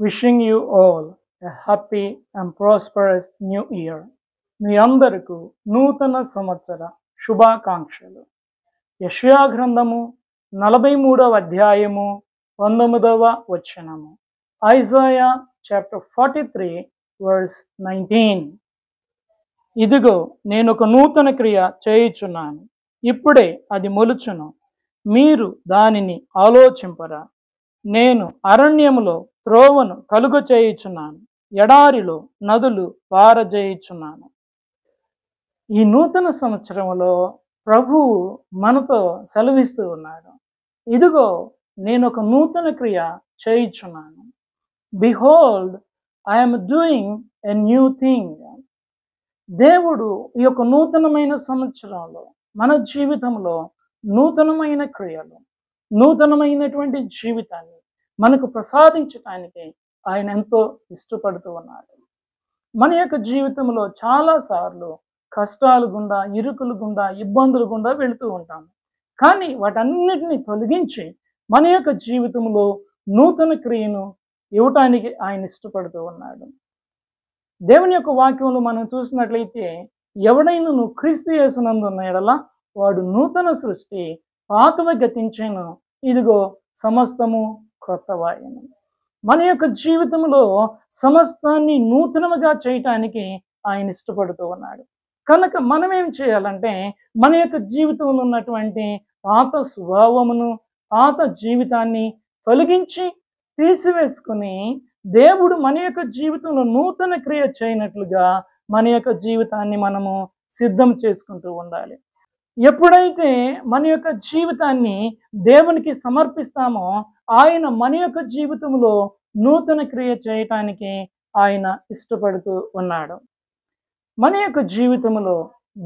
Wishing you all a happy and prosperous new year. మీ అందరకు నూతన సంవత్సర శుభాకాంక్షలు. యెషయా గ్రంథము 43వ అధ్యాయము 19వ వచనము. Isaiah chapter 43 verse 19. ఇదిగో నేను ఒక నూతన క్రియ చేయుచున్నాను, ఇప్పుడే అది మొలుచును, మీరు దానిని ఆలోచింపరా. నేను అరణ్యములో త్రోవను కలుగు చేయుచున్నాను, ఎడారిలో నదులు పారజేయుచున్నాను. ఈ నూతన సంవత్సరంలో ప్రభువు మనతో సెలవిస్తూ ఉన్నాడు, ఇదిగో నేను ఒక నూతన క్రియ చేయుచున్నాను. Behold, I'm doing a new thing. దేవుడు ఈ యొక్క నూతనమైన సంవత్సరంలో మన జీవితంలో నూతనమైన క్రియలు, నూతనమైనటువంటి జీవితాన్ని మనకు ప్రసాదించటానికి ఆయన ఎంతో ఇష్టపడుతూ ఉన్నాడు. మన యొక్క జీవితంలో చాలాసార్లు కష్టాలు గుండా, ఇరుకులు గుండా, ఇబ్బందులు గుండా వెళుతూ ఉంటాము. కానీ వాటన్నిటిని తొలగించి మన యొక్క జీవితంలో నూతన క్రియను ఇవ్వటానికి ఆయన ఇష్టపడుతూ ఉన్నాడు. దేవుని యొక్క వాక్యంలో మనం చూసినట్లయితే, ఎవడైనా నువ్వు క్రీస్తు యేసునందున్న ఎడల వాడు నూతన సృష్టి, పాతవి గతించెను, ఇదిగో సమస్తము క్రొత్తవాయెను. మన యొక్క జీవితంలో సమస్తాన్ని నూతనముగా చేయటానికి ఆయన ఇష్టపడుతూ ఉన్నాడు. కనుక మనం ఏం చేయాలంటే, మన యొక్క జీవితంలో ఉన్నటువంటి పాత స్వభావమును, పాత జీవితాన్ని తొలగించి తీసివేసుకుని దేవుడు మన యొక్క జీవితంలో నూతన క్రియ చేయనట్లుగా మన యొక్క జీవితాన్ని మనము సిద్ధం చేసుకుంటూ ఉండాలి. ఎప్పుడైతే మన యొక్క జీవితాన్ని దేవునికి సమర్పిస్తామో ఆయన మన యొక్క జీవితంలో నూతన క్రియ చేయటానికి ఆయన ఇష్టపడుతూ ఉన్నాడు. మన యొక్క జీవితంలో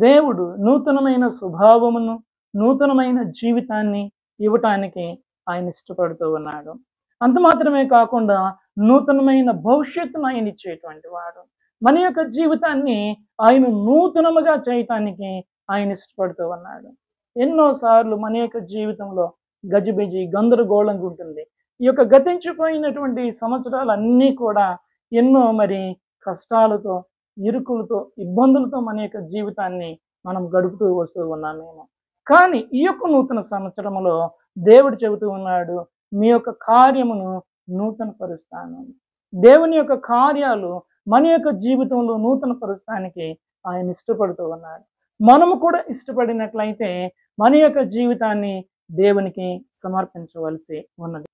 దేవుడు నూతనమైన స్వభావమును, నూతనమైన జీవితాన్ని ఇవ్వటానికి ఆయన ఇష్టపడుతూ ఉన్నాడు. అంత మాత్రమే కాకుండా నూతనమైన భవిష్యత్తును ఆయన ఇచ్చేటువంటి వాడు. మన యొక్క జీవితాన్ని ఆయన నూతనముగా చేయటానికి ఆయన ఇష్టపడుతూ ఉన్నాడు. ఎన్నోసార్లు మన యొక్క జీవితంలో గజిబిజి, గందరగోళంగా ఉంటుంది. ఈ యొక్క గతించిపోయినటువంటి సంవత్సరాలన్నీ కూడా ఎన్నో కష్టాలతో, ఇరుకులతో, ఇబ్బందులతో మన యొక్క జీవితాన్ని మనం గడుపుతూ వస్తూ ఉన్నామేమో. కానీ ఈ యొక్క నూతన సంవత్సరంలో దేవుడు చెబుతూ ఉన్నాడు, మీ యొక్క కార్యమును నూతన పరుస్తాను. దేవుని యొక్క కార్యాలు మన యొక్క జీవితంలో నూతన పరుస్తానికి ఆయన ఇష్టపడుతూ ఉన్నాడు. మనము కూడా ఇష్టపడినట్లయితే మన యొక్క జీవితాన్ని దేవునికి సమర్పించవలసి ఉన్నది.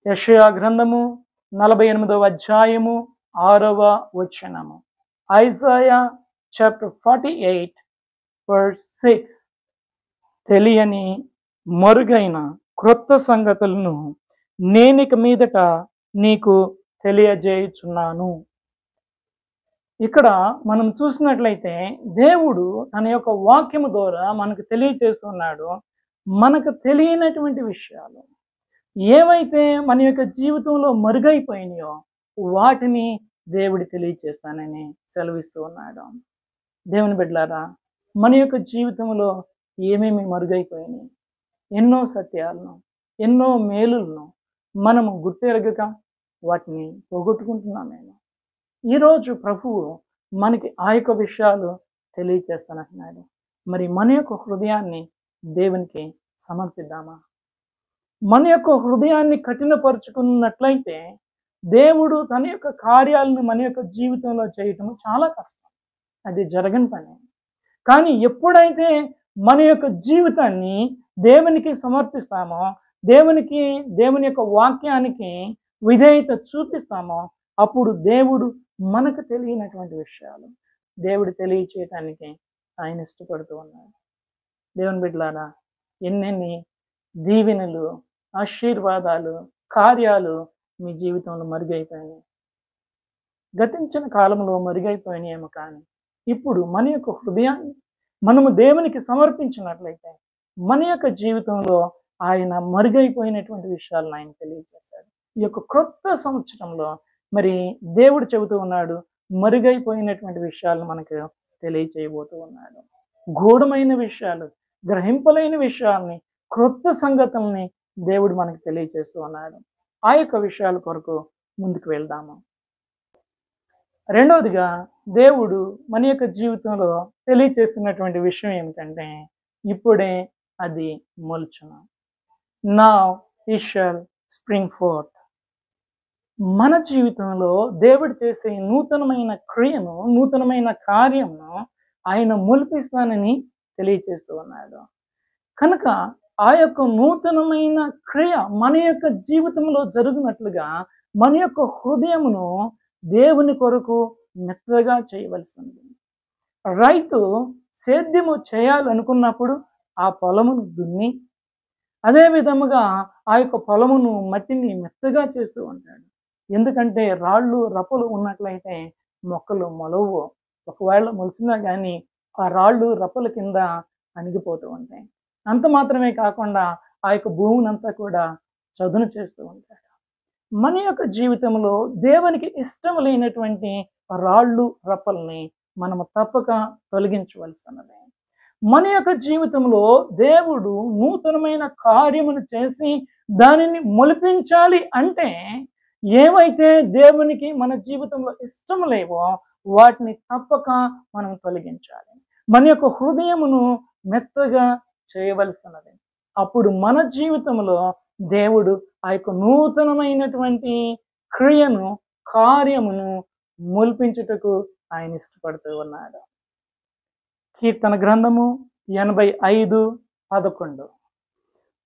యెషయా గ్రంథము 48వ అధ్యాయము 6వ వచనము. Isaiah chapter 48 verse 6. తెలియని మరుగైన క్రొత్త సంగతులను నేనిక మీదట నీకు తెలియజేయుచున్నాను. ఇక్కడ మనం చూసినట్లయితే దేవుడు తన యొక్క వాక్యము ద్వారా మనకు తెలియజేస్తున్నాడు, మనకు తెలియనటువంటి విషయాలు ఏవైతే మన యొక్క జీవితంలో మరుగైపోయినాయో వాటిని దేవుడు తెలియజేస్తానని సెలవిస్తూ ఉన్నాడు. దేవుని బిడ్డలారా, మన యొక్క జీవితంలో ఏమేమి మరుగైపోయినాయి, ఎన్నో సత్యాలను, ఎన్నో మేలులను మనము గుర్తెరగక వాటిని పోగొట్టుకుంటున్నామేమో. ఈరోజు ప్రభువు మనకి ఆ యొక్క విషయాలు తెలియచేస్తానంటున్నాడు. మరి మన యొక్క హృదయాన్ని దేవునికి సమర్పిద్దామా? మన యొక్క హృదయాన్ని కఠినపరుచుకున్నట్లయితే దేవుడు తన యొక్క కార్యాలను మన యొక్క జీవితంలో చేయటం చాలా కష్టం, అది జరగని పని. కానీ ఎప్పుడైతే మన యొక్క జీవితాన్ని దేవునికి సమర్పిస్తామో, దేవుని యొక్క వాక్యానికి విధేయత చూపిస్తామో, అప్పుడు దేవుడు మనకు తెలియనటువంటి విషయాలు దేవుడు తెలియచేయటానికి ఆయన ఇష్టపడుతూ ఉన్నాడు. దేవుని బిడ్డలారా, ఎన్నెన్ని దీవెనలు, ఆశీర్వాదాలు, కార్యాలు మీ జీవితంలో మరుగైపోయినాయి. గతించిన కాలంలో మరుగైపోయినాయేమో, కానీ ఇప్పుడు మన యొక్క హృదయాన్ని మనము దేవునికి సమర్పించినట్లయితే మన యొక్క జీవితంలో ఆయన మరుగైపోయినటువంటి విషయాలను ఆయన తెలియజేస్తాడు. ఈ యొక్క క్రొత్త సంవత్సరంలో దేవుడు చెబుతూ ఉన్నాడు, మరుగైపోయినటువంటి విషయాలను మనకు తెలియచేయబోతూ ఉన్నాడు. గూఢమైన విషయాలు, గ్రహింపలేని విషయాల్ని, క్రొత్త సంగతుల్ని దేవుడు మనకు తెలియజేస్తూ ఉన్నాడు. ఆ యొక్క విషయాల కొరకు ముందుకు వెళ్దాము. రెండవదిగా దేవుడు మన యొక్క జీవితంలో తెలియచేస్తున్నటువంటి విషయం ఏమిటంటే, ఇప్పుడే అది మొలుచును. Now it shall spring forth. మన జీవితంలో దేవుడు చేసే నూతనమైన క్రియను, నూతనమైన కార్యమును ఆయన మొలిపిస్తానని తెలియచేస్తూ ఉన్నాడు. కనుక ఆ యొక్క నూతనమైన క్రియ మన యొక్క జీవితంలో జరుగునట్లుగా మన యొక్క హృదయమును దేవుని కొరకు మెత్తగా చేయవలసింది. రైతు సేద్యము చేయాలనుకున్నప్పుడు ఆ పొలమును దున్ని, అదే విధముగా ఆ యొక్క పొలమును మట్టిని మెత్తగా చేస్తూ ఉంటాడు. ఎందుకంటే రాళ్ళు రప్పలు ఉన్నట్లయితే మొక్కలు మొలవు. ఒకవేళ మొలిసినా కానీ ఆ రాళ్ళు రప్పల కింద అణిగిపోతూ ఉంటాయి. అంత మాత్రమే కాకుండా ఆ యొక్క భూమినంతా కూడా చదును చేస్తూ ఉంటాడు. మన యొక్క జీవితంలో దేవునికి ఇష్టం లేనటువంటి రాళ్ళు రప్పల్ని మనము తప్పక తొలగించవలసినది. మన యొక్క జీవితంలో దేవుడు నూతనమైన కార్యములు చేసి దానిని మొలిపించాలి అంటే, ఏవైతే దేవునికి మన జీవితంలో ఇష్టం లేవో వాటిని తప్పక మనం తొలగించాలి. మన యొక్క హృదయమును మెత్తగా చేయవలసినది. అప్పుడు మన జీవితంలో దేవుడు ఆ యొక్క నూతనమైనటువంటి క్రియను, కార్యమును మొలిపించుటకు ఆయన ఇష్టపడుతూ ఉన్నాడు. కీర్తన గ్రంథము 85:11.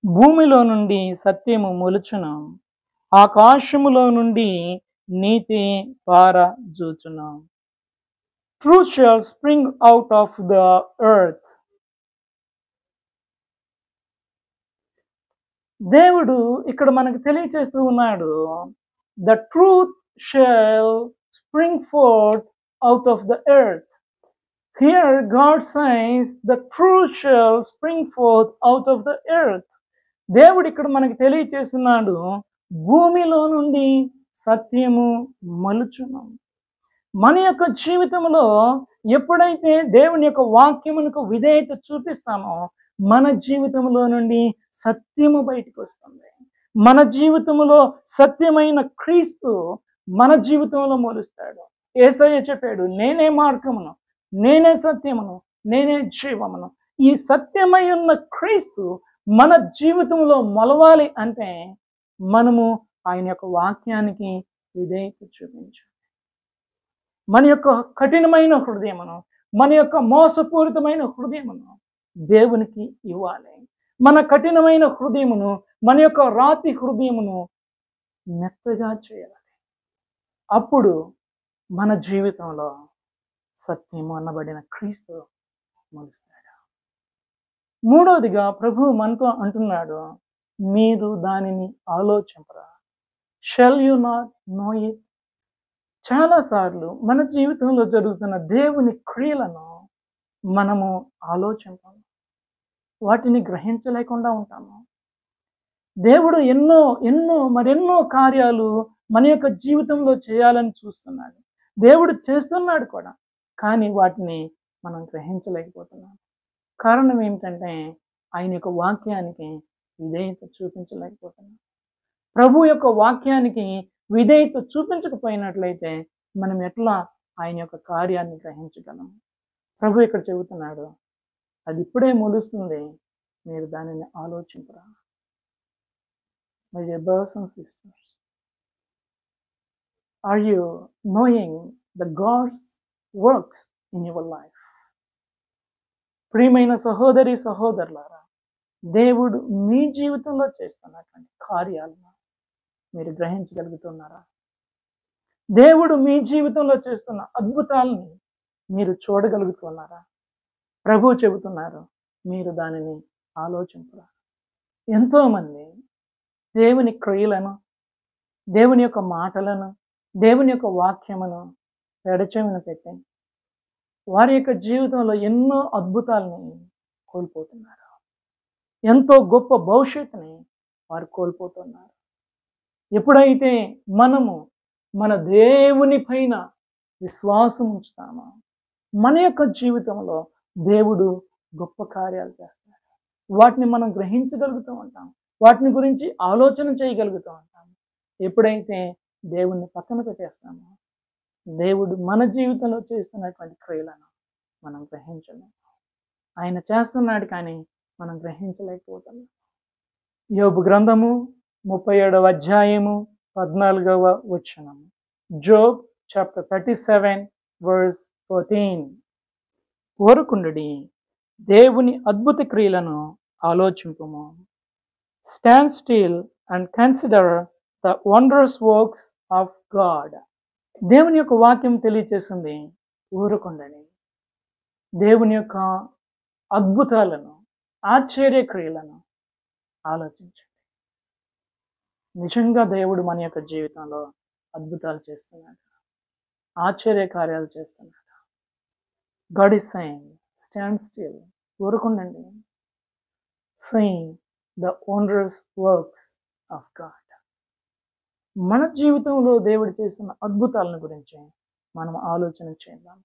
భూమిలో నుండి సత్యము మొలుచును, ఆకాశములో నుండి నీతి పారజూచును. Truth shall spring out of the earth. దేవుడు ఇక్కడ మనకు తెలియచేస్తూ ఉన్నాడు, the truth shall spring forth out of the earth. Here God says the truth shall spring forth out of the earth. దేవుడు ఇక్కడ మనకు తెలియచేస్తున్నాడు, భూమిలో నుండి సత్యము మలుచును. మన యొక్క జీవితంలో ఎప్పుడైతే దేవుని యొక్క వాక్యమునకు విధేయత చూపిస్తామో మన జీవితంలో నుండి సత్యము బయటకు వస్తుంది. మన జీవితంలో సత్యమైన క్రీస్తు మన జీవితంలో మొలుస్తాడు. యేసయ్య చెప్పాడు, నేనే మార్గమును, నేనే సత్యమును, నేనే జీవమును. ఈ సత్యమై ఉన్న క్రీస్తు మన జీవితంలో మొలవాలి అంటే మనము ఆయన యొక్క వాక్యానికి విధేయత చూపించాలి. మన యొక్క కఠినమైన హృదయమును, మన యొక్క మోసపూరితమైన హృదయమును దేవునికి ఇవ్వాలి. మన కఠినమైన హృదయమును, మన యొక్క రాతి హృదయమును మెత్తగా చేయాలి. అప్పుడు మన జీవితంలో సత్యము అనబడిన క్రీస్తు మొలుస్తాడు. మూడవదిగా ప్రభువు మనతో అంటున్నాడు, మీరు దానిని ఆలోచింపరా. Shall you not know it? చాలాసార్లు మన జీవితంలో జరుగుతున్న దేవుని క్రియలను మనము ఆలోచించాము, వాటిని గ్రహించలేకుండా ఉంటాము. దేవుడు మరెన్నో కార్యాలు మన యొక్క జీవితంలో చేయాలని చూస్తున్నాడు. దేవుడు చేస్తున్నాడు కూడా, కానీ వాటిని మనం గ్రహించలేకపోతున్నాం. కారణం ఏమిటంటే ఆయన యొక్క వాక్యానికి విధేయత చూపించలేకపోతున్నాం. ప్రభు యొక్క వాక్యానికి విధేయత చూపించకపోయినట్లయితే మనం ఎట్లా ఆయన యొక్క కార్యాన్ని గ్రహించగలము? ప్రభు ఇక్కడ చెబుతున్నాడు, అది ఇప్పుడే మొలుస్తుంది, మీరు దానిని ఆలోచించరా. My dear brothers and sisters, are you knowing the God's works in your life? ప్రియమైన సహోదరి సహోదరులారా, దేవుడు మీ జీవితంలో చేస్తున్నటువంటి కార్యాలను మీరు గ్రహించగలుగుతున్నారా? దేవుడు మీ జీవితంలో చేస్తున్న అద్భుతాలని మీరు చూడగలుగుతున్నారా? ప్రభు చెబుతున్నారు, మీరు దానిని ఆలోచించరా. ఎంతోమంది దేవుని క్రియలను, దేవుని యొక్క మాటలను, దేవుని యొక్క వాక్యమును పెడచెవిన పెట్టి వారి యొక్క జీవితంలో ఎన్నో అద్భుతాలని కోల్పోతున్నారు. ఎంతో గొప్ప భవిష్యత్తుని వారు కోల్పోతున్నారు. ఎప్పుడైతే మనము మన దేవుని పైన విశ్వాసం ఉంచుతామో మన యొక్క జీవితంలో దేవుడు గొప్ప కార్యాలు చేస్తాడు. వాటిని మనం గ్రహించగలుగుతూ ఉంటాం, వాటిని గురించి ఆలోచన చేయగలుగుతూ ఉంటాం. ఎప్పుడైతే దేవుణ్ణి పక్కన పెట్టేస్తాము. దేవుడు మన జీవితంలో చేస్తున్నటువంటి క్రియలను మనం గ్రహించలేము. ఆయన చేస్తున్నాడు కానీ మనం గ్రహించలేకపోతున్నాం. యోబు గ్రంథము 37వ అధ్యాయము 14వ వచనము. Job chapter 37 verse 14. ఊరకుండుడి, దేవుని అద్భుత క్రియలను ఆలోచింపుము. Stand still and consider the wondrous works of God. దేవుని యొక్క వాక్యం తెలియచేస్తుంది, ఊరకుండని, దేవుని యొక్క అద్భుతాలను, ఆశ్చర్య క్రియలను ఆలోచించండి. నిజంగా దేవుడు మన యొక్క జీవితంలో అద్భుతాలు చేస్తున్నాడు, ఆశ్చర్య కార్యాలు చేస్తున్నాడు. God is saying, stand still, ఊరకుండండి. Saying the wondrous works of God. మన జీవితంలో దేవుడు చేస్తున్న అద్భుతాలను గురించి మనం ఆలోచన చేద్దాం.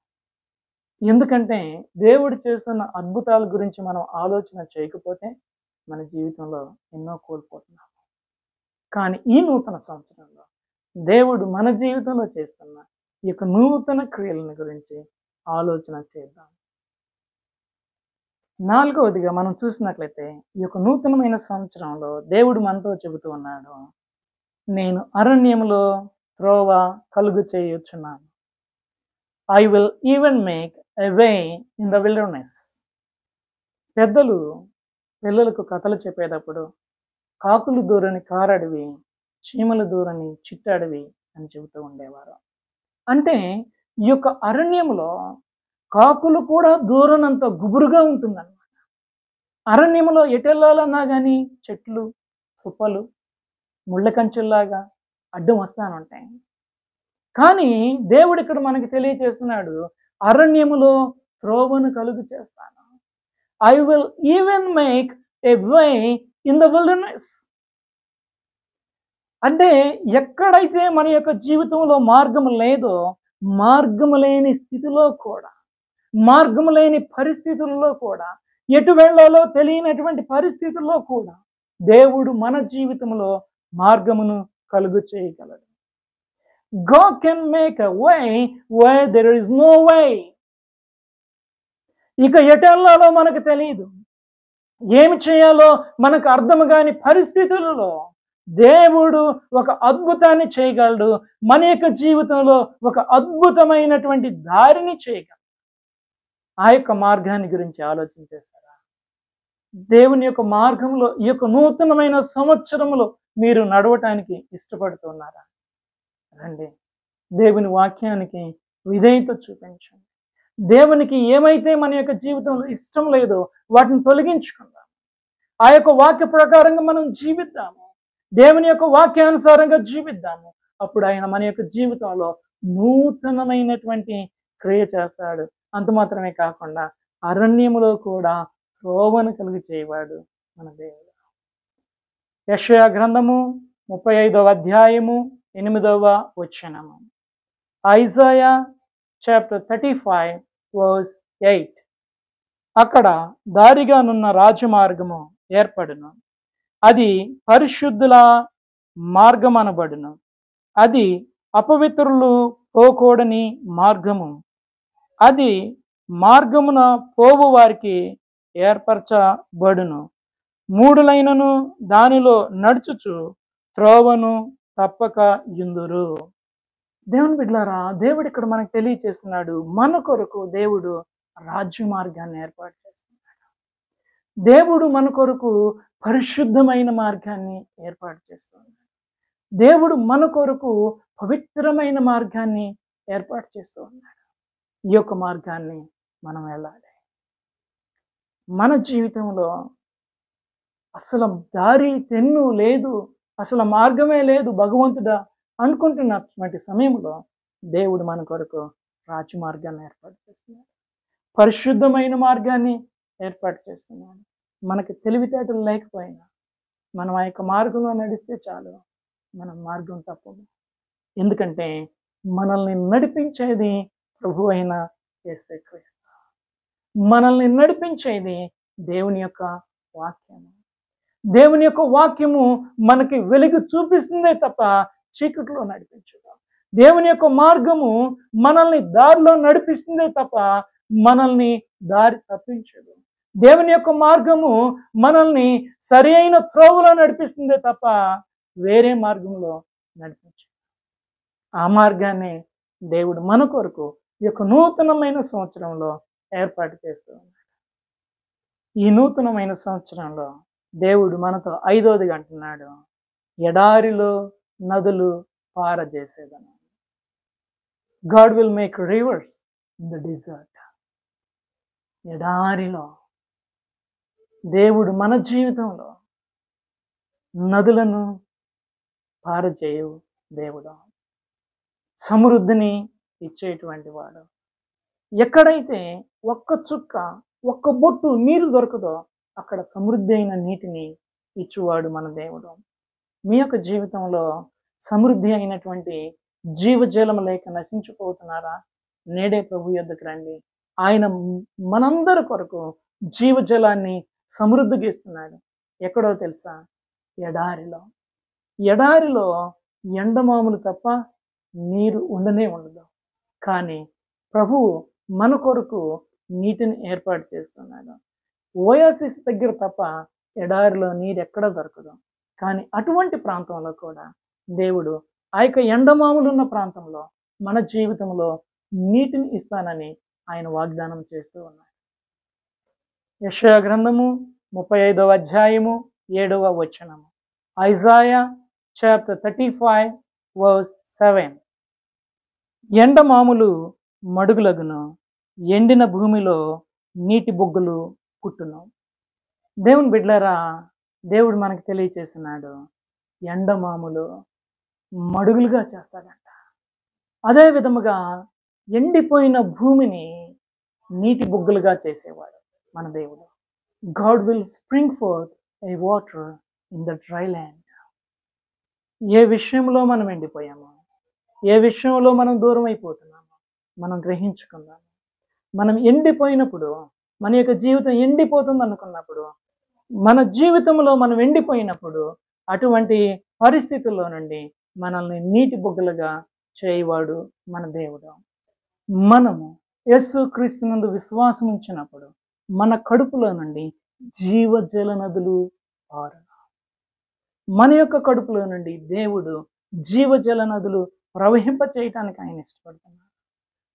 ఎందుకంటే దేవుడు చేస్తున్న అద్భుతాల గురించి మనం ఆలోచన చేయకపోతే మన జీవితంలో ఎన్నో కోల్పోతున్నాము. కానీ ఈ నూతన సంవత్సరంలో దేవుడు మన జీవితంలో చేస్తున్న ఈ యొక్క నూతన క్రియలను గురించి ఆలోచన చేద్దాం. 4వదిగా మనం చూసినట్లయితే ఈ యొక్క నూతనమైన సంవత్సరంలో దేవుడు మనతో చెబుతూ ఉన్నాడు, నేను అరణ్యములో త్రోవ కలుగు చేయుచున్నాను. I will even make a way in the wilderness. పెద్దలు పిల్లలకు కథలు చెప్పేటప్పుడు కాకులు దూరని కారడివి, చీమల దూరని చిట్టడివి అని చెబుతూ ఉండేవారు. అంటే ఈ యొక్క అరణ్యములో కాకులు కూడా దూరనంత గుబురుగా ఉంటుందన్నమాట. అరణ్యములో ఎటెళ్ళాలన్నా కానీ చెట్లు, తుప్పలు, ముళ్ళ కంచెల్లాగా అడ్డం వస్తానుంటాయి. కానీ దేవుడు ఇక్కడ మనకి తెలియచేస్తున్నాడు, అరణ్యములో త్రోవను కలుగు చేస్తాను. I will even make a way in the wilderness. అంటే ఎక్కడైతే మన యొక్క జీవితంలో మార్గము లేదో, మార్గము లేని స్థితిలో కూడా, మార్గము లేని పరిస్థితుల్లో కూడా, ఎటు వెళ్ళాలో తెలియనటువంటి పరిస్థితుల్లో కూడా దేవుడు మన జీవితంలో మార్గమును కలుగు చేయగలడు. God can make a way where there is no way. ఇక ఎటు వెళ్ళాలో మనకు తెలియదు, ఏమి చేయాలో మనకు అర్థం కాని పరిస్థితులలో దేవుడు ఒక అద్భుతాన్ని చేయగలడు. మన యొక్క జీవితంలో ఒక అద్భుతమైనటువంటి దారిని చేయగలడు. ఆ యొక్క మార్గాన్ని గురించి ఆలోచించేస్తారా? దేవుని యొక్క మార్గంలో ఈ యొక్క నూతనమైన సంవత్సరంలో మీరు నడవటానికి ఇష్టపడుతున్నారా? రండి, దేవుని వాక్యానికి విధేయత చూపించండి. దేవునికి ఏమైతే మన యొక్క జీవితంలో ఇష్టం లేదో వాటిని తొలగించుకుందాం. ఆ యొక్క వాక్య ప్రకారంగా మనం జీవిద్దాము, దేవుని యొక్క వాక్యానుసారంగా జీవిద్దాము. అప్పుడు ఆయన మన యొక్క జీవితంలో నూతనమైనటువంటి క్రియ చేస్తాడు. అంత మాత్రమే కాకుండా అరణ్యములో కూడా త్రోవను కలిగి చేయవాడు మన దేవుడు. యెషయా గ్రంథము 35వ అధ్యాయము 8వ వచనము. Isaiah chapter 35 verse 8. అక్కడ దారిగానున్న రాజమార్గము ఏర్పడును, అది పరిశుద్ధుల మార్గమనబడును, అది అపవిత్రులు పోకూడని మార్గము, అది మార్గమున పోవు వారికి ఏర్పరచబడును. మూడులైనను దానిలో నడుచుచు త్రోవను తప్పక యుందురు. దేవుని బిడ్డలారా, దేవుడు ఇక్కడ మనకు తెలియచేస్తున్నాడు, మన కొరకు దేవుడు రాజ్య మార్గాన్ని ఏర్పాటు చేస్తున్నాడు. దేవుడు మన కొరకు పరిశుద్ధమైన మార్గాన్ని ఏర్పాటు చేస్తున్నాడు. దేవుడు మన కొరకు పవిత్రమైన మార్గాన్ని ఏర్పాటు చేస్తూ ఉన్నాడు. ఈ యొక్క మార్గాన్ని మనం వెళ్ళాలి. మన జీవితంలో అసలు దారి తెన్ను లేదు, అసలు మార్గమే లేదు భగవంతుడా అనుకుంటున్నటువంటి సమయంలో దేవుడు మన కొరకు రాజ్య మార్గాన్ని ఏర్పాటు చేస్తున్నాడు, పరిశుద్ధమైన మార్గాన్ని ఏర్పాటు చేస్తున్నాడు. మనకి తెలివితేటలు లేకపోయినా మనం ఆ యొక్క మార్గంలో నడిస్తే చాలు, మనం మార్గం తప్పము. ఎందుకంటే మనల్ని నడిపించేది ప్రభు అయిన యేసుక్రీస్తు. మనల్ని నడిపించేది దేవుని యొక్క వాక్యము. దేవుని యొక్క వాక్యము మనకి వెలుగు చూపిస్తుందే తప్ప చీకట్లో నడిపించదు. దేవుని యొక్క మార్గము మనల్ని దారిలో నడిపిస్తుందే తప్ప మనల్ని దారి తప్పించదు. దేవుని యొక్క మార్గము మనల్ని సరి అయిన త్రోవలో నడిపిస్తుందే తప్ప వేరే మార్గంలో నడిపించదు. ఆ మార్గాన్ని దేవుడు మన కొరకు ఈ యొక్క నూతనమైన సంవత్సరంలో ఏర్పాటు చేస్తూ ఉన్నాడు. ఈ నూతనమైన సంవత్సరంలో దేవుడు మనతో 5వదిగా అంటున్నాడు, ఎడారిలో నదులు పారజేసేదను. God will make rivers in the desert. ఎడారిలో దేవుడు మన జీవితంలో నదులను పారజేయు దేవుడు, సమృద్ధిని ఇచ్చేటువంటి వాడు. ఎక్కడైతే ఒక్క చుక్క ఒక్క బొట్టు నీరు దొరకదో అక్కడ సమృద్ధి అయిన నీటిని ఇచ్చువాడు మన దేవుడు. మీ యొక్క జీవితంలో సమృద్ధి అయినటువంటి జీవజలం లేక నశించిపోతున్నారా? నేడే ప్రభు యొద్దకు రండి. ఆయన మనందరి కొరకు జీవజలాన్ని సమృద్ధిగా ఇస్తున్నాడు. ఎక్కడో తెలుసా? ఎడారిలో. ఎడారిలో ఎండమాములు తప్ప నీరు ఉండనే ఉండదు. కానీ ప్రభువు మన కొరకు నీటిని ఏర్పాటు చేస్తున్నాడు. ఓయాసిస్ దగ్గర తప్ప ఎడారిలో నీరు ఎక్కడ దొరకదు. కానీ అటువంటి ప్రాంతంలో కూడా దేవుడు ఆ యొక్క ఎండమాములు ఉన్న ప్రాంతంలో మన జీవితంలో నీటిని ఇస్తానని ఆయన వాగ్దానం చేస్తూ ఉన్నాడు. యెషయా గ్రంథము 35వ అధ్యాయము 7వ వచనము. Isaiah chapter 35 verse 7. ఎండమాములు మడుగులగును, ఎండిన భూమిలో నీటి బొగ్గులు పుట్టును. దేవుని బిడ్డలారా, దేవుడు మనకు తెలియచేస్తున్నాడు, ఎండమాములు మడుగులుగా చేస్తాడంట. అదే విధముగా ఎండిపోయిన భూమిని నీటి బొగ్గులుగా చేసేవాడు మన దేవుడు. God will spring forth a water in the dry land. ఏ విషయంలో మనం ఎండిపోయామో, ఏ విషయంలో మనం దూరం అయిపోతున్నామో మనం గ్రహించుకుందాము. మనం ఎండిపోయినప్పుడు, మన యొక్క జీవితం ఎండిపోతుంది అనుకున్నప్పుడు, మన జీవితంలో మనం ఎండిపోయినప్పుడు అటువంటి పరిస్థితుల్లో నుండి మనల్ని నీటి బొగ్గులుగా చేయవాడు మన దేవుడు. మనము యేసు క్రీస్తునందు విశ్వాసం ఉంచినప్పుడు మన కడుపులో నుండి జీవజల నదులు పారును. మన యొక్క కడుపులో నుండి దేవుడు జీవజల నదులు ప్రవహింప చేయటానికి ఆయన ఇష్టపడుతున్నారు.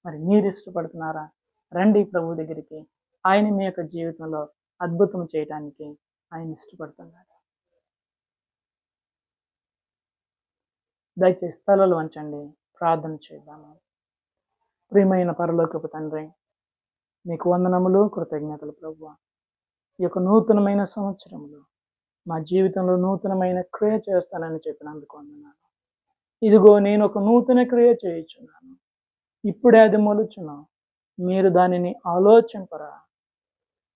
మరి మీరు ఇష్టపడుతున్నారా? రండి ప్రభు దగ్గరికి. ఆయన మీ యొక్క జీవితంలో అద్భుతం చేయటానికి ఆయన ఇష్టపడుతున్నారు. దయచేసి తలలు వంచండి, ప్రార్థన చేద్దాము. ప్రియమైన పరలోకపు తండ్రి, మీకు వందనములు, కృతజ్ఞతలు ప్రభువా. ఈ యొక్క నూతనమైన సంవత్సరంలో మా జీవితంలో నూతనమైన క్రియ చేస్తానని చెప్పినందుకు వందనాలు. ఇదిగో నేను ఒక నూతన క్రియ చేయుచున్నాను, ఇప్పుడే అది మొలుచును, మీరు దానిని ఆలోచింపరా.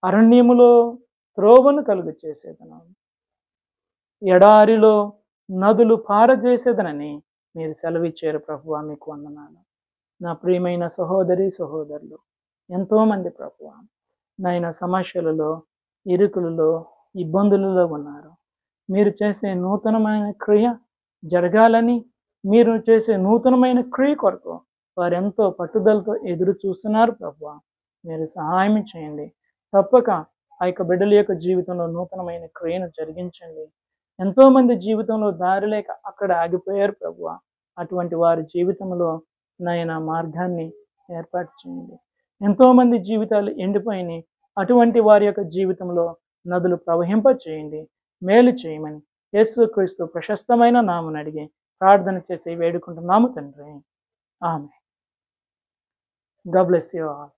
అరణ్యములో త్రోవను కలుగు చేసేదను, ఎడారిలో నదులు పారజేసేదనని మీరు సెలవిచ్చారు ప్రభువా. మీకు వందనాలు. నా ప్రియమైన సహోదరి సహోదరులు ఎంతోమంది ప్రభువా నాయన సమస్యలలో, ఇరుకులలో, ఇబ్బందులలో ఉన్నారు. మీరు చేసే నూతనమైన క్రియ జరగాలని, మీరు చేసే నూతనమైన క్రియ కొరకు వారు ఎంతో పట్టుదలతో ఎదురు చూస్తున్నారు ప్రభువా. మీరు సహాయం చేయండి. తప్పక ఆ యొక్క బిడ్డల యొక్క జీవితంలో నూతనమైన క్రియను జరిగించండి. ఎంతోమంది జీవితంలో దారి లేక అక్కడ ఆగిపోయారు ప్రభువా. అటువంటి వారి జీవితంలో నాయన మార్గాన్ని ఏర్పాటు చేయండి. ఎంతోమంది జీవితాలు ఎండిపోయినాయి. అటువంటి వారి యొక్క జీవితంలో నదులు ప్రవహింప చేయండి. మేలు చేయమని యేసుక్రీస్తు ప్రశస్తమైన నామమున అడిగి ప్రార్థన చేసి వేడుకుంటున్నాము తండ్రి. ఆమేన్. God bless you all.